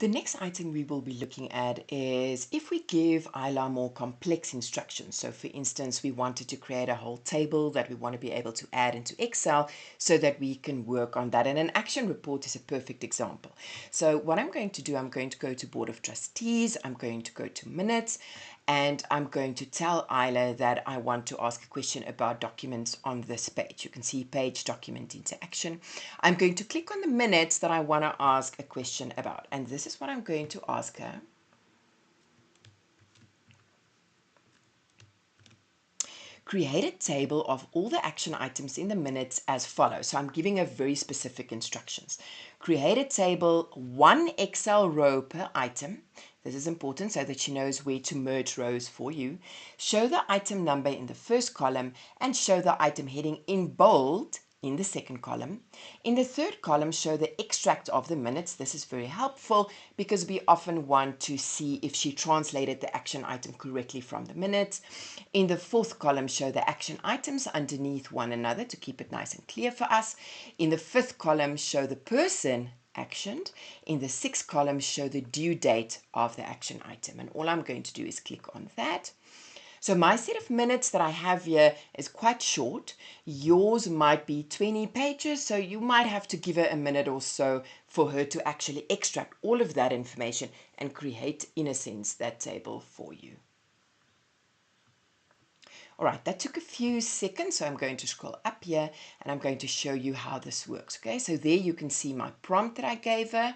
The next item we will be looking at is if we give Isla more complex instructions. So for instance, we wanted to create a whole table that we want to be able to add into Excel so that we can work on that. And an action report is a perfect example. So what I'm going to do, I'm going to go to Board of Trustees, I'm going to go to Minutes, and I'm going to tell Isla that I want to ask a question about documents on this page. You can see page document interaction. I'm going to click on the minutes that I want to ask a question about, and this is what I'm going to ask her. Create a table of all the action items in the minutes as follows. So I'm giving her very specific instructions. Create a table, one Excel row per item. This is important so that she knows where to merge rows for you. Show the item number in the first column and show the item heading in bold in the second column. In the third column, show the extract of the minutes. This is very helpful because we often want to see if she translated the action item correctly from the minutes. In the fourth column, show the action items underneath one another to keep it nice and clear for us. In the fifth column, show the person actioned. In the sixth column, show the due date of the action item. And all I'm going to do is click on that. So my set of minutes that I have here is quite short. Yours might be 20 pages, so you might have to give her a minute or so for her to actually extract all of that information and create, in a sense, that table for you. All right, that took a few seconds, so I'm going to scroll up here and I'm going to show you how this works. Okay, so there you can see my prompt that I gave her,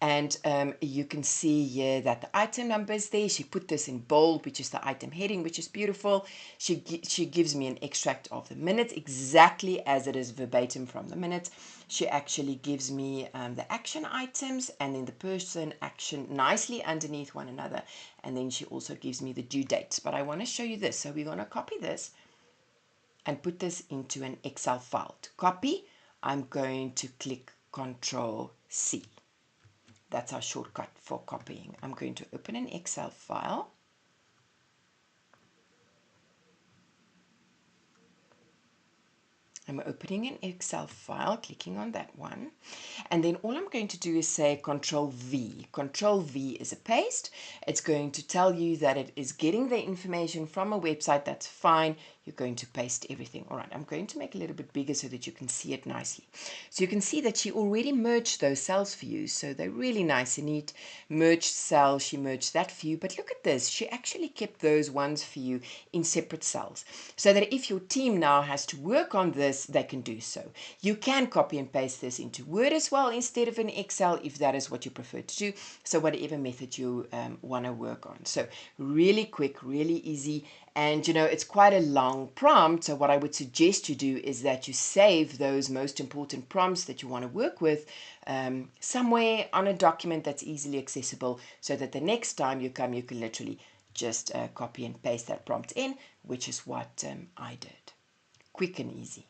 and you can see here that the item number is there. She put this in bold, which is the item heading, which is beautiful. She gives me an extract of the minutes exactly as it is verbatim from the minutes. She actually gives me the action items and then the person action nicely underneath one another. And then she also gives me the due dates. But I want to show you this. So we're going to copy this and put this into an Excel file. To copy, I'm going to click Control C. That's our shortcut for copying. I'm going to open an Excel file. I'm opening an Excel file, clicking on that one. And then all I'm going to do is say Control V. Control V is a paste. It's going to tell you that it is getting the information from a website. That's fine. You're going to paste everything. All right, I'm going to make it a little bit bigger so that you can see it nicely. So you can see that she already merged those cells for you. So they're really nice and neat. Merged cell, she merged that for you. But look at this. She actually kept those ones for you in separate cells so that if your team now has to work on this, they can do so. You can copy and paste this into Word as well instead of an Excel if that is what you prefer to do. So whatever method you want to work on. So really quick, really easy. And, you know, it's quite a long prompt. So what I would suggest you do is that you save those most important prompts that you want to work with somewhere on a document that's easily accessible so that the next time you come, you can literally just copy and paste that prompt in, which is what I did. Quick and easy.